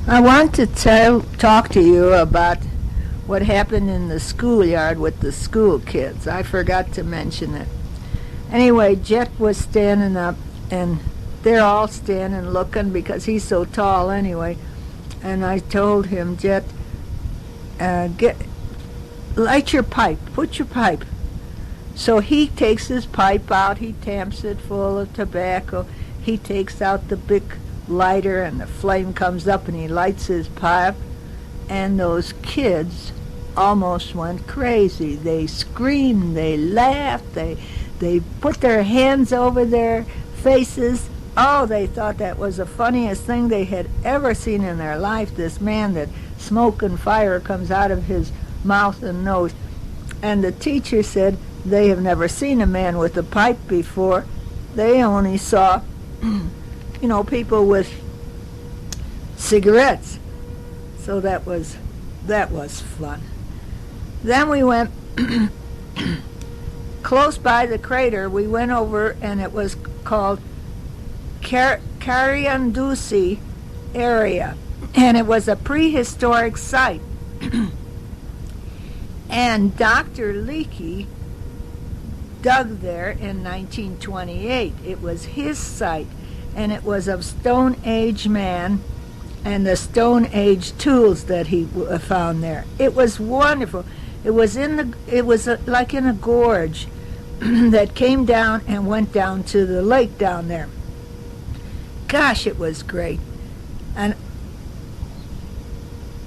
I want to talk to you about what happened in the schoolyard with the school kids. I forgot to mention it. Anyway, Jet was standing up, and they're all standing looking because he's so tall anyway. And I told him, Jet, light your pipe, put your pipe. So he takes his pipe out, he tamps it full of tobacco, he takes out the big lighter and the flame comes up and he lights his pipe, and those kids almost went crazy. They screamed, they laughed, they put their hands over their faces. Oh, they thought that was the funniest thing they had ever seen in their life, this man that smoke and fire comes out of his mouth and nose. And the teacher said they have never seen a man with a pipe before. They only saw people with cigarettes. So that was fun. Then we went close by the crater. We went over, and it was called Kariandusi area, and it was a prehistoric site. And Dr. Leakey dug there in 1928. It was his site, and it was of Stone Age man and the Stone Age tools that he found there. It was wonderful. It was like in a gorge that came down and went down to the lake down there. Gosh, it was great. And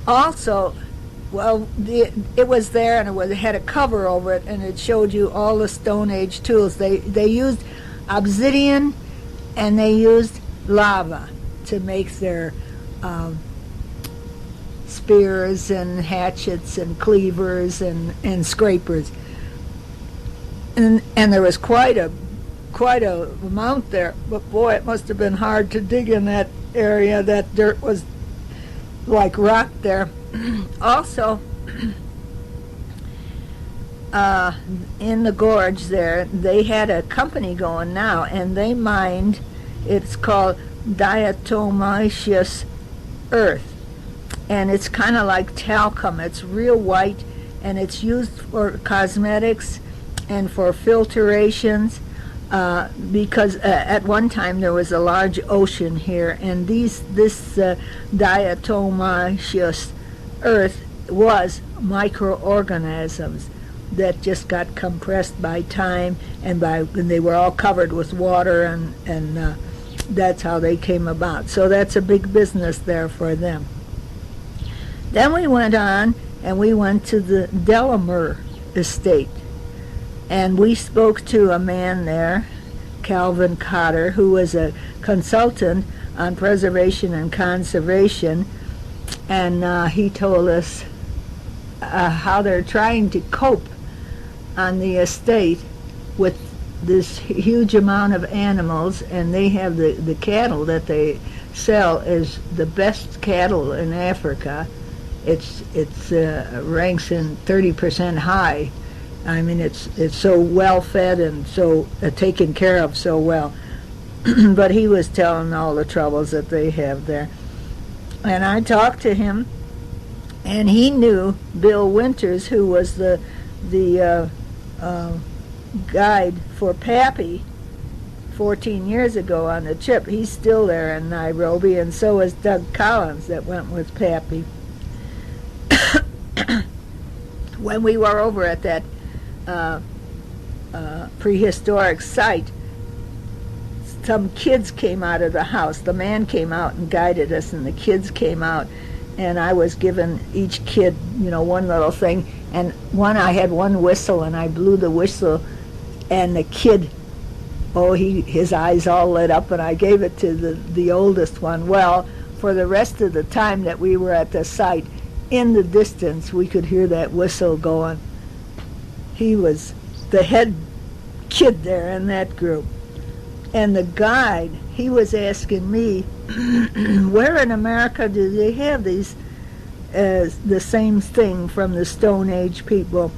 also, well, it was there, and it had a cover over it, and it showed you all the Stone Age tools. They used obsidian, and they used lava to make their spears and hatchets and cleavers and scrapers. And there was quite a amount there, but boy, it must have been hard to dig in that area. That dirt was like rock there. Also, in the gorge there, they had a company going now, and they mined, it's called diatomaceous earth, and it's kind of like talcum. It's real white, and it's used for cosmetics and for filtrations, because at one time there was a large ocean here, and this diatomaceous earth was microorganisms that just got compressed by time and they were all covered with water, and that's how they came about. So that's a big business there for them. Then we went on, and we went to the Delamere estate, and we spoke to a man there, Calvin Cotter, who was a consultant on preservation and conservation, and he told us how they're trying to cope on the estate with this huge amount of animals, and they have the cattle that they sell is the best cattle in Africa. It's ranks in 30% high. I mean, it's so well fed and so taken care of so well. But he was telling all the troubles that they have there. And I talked to him, and he knew Bill Winters, who was the guide for Pappy 14 years ago on the trip. He's still there in Nairobi, and so is Doug Collins that went with Pappy. When we were over at that prehistoric site, some kids came out of the house. The man came out and guided us, and the kids came out, and I was giving each kid, one little thing, and I had one whistle, and I blew the whistle, and the kid, his eyes all lit up, and I gave it to the oldest one. Well, for the rest of the time that we were at the site, in the distance, we could hear that whistle going. He was the head kid there in that group. And the guide, he was asking me, where in America do they have these, the same thing from the Stone Age people?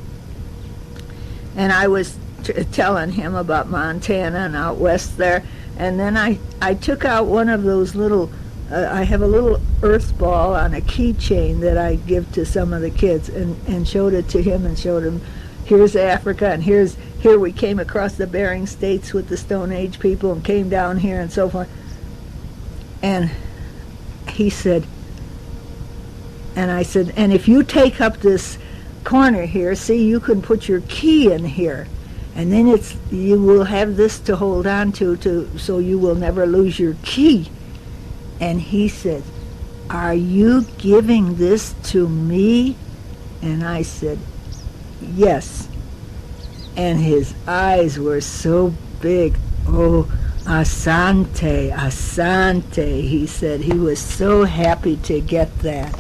And I was telling him about Montana and out west there. And then I took out one of those little I have a little earth ball on a keychain that I give to some of the kids, and showed it to him and showed him, here's Africa, and here we came across the Bering States with the Stone Age people and came down here and so forth. And he said, and I said, and if you take up this corner here, see, you can put your key in here, and then you will have this to hold on to so you will never lose your key. And he said, are you giving this to me? And I said, yes. And his eyes were so big. Oh, asante, asante, he said. He was so happy to get that.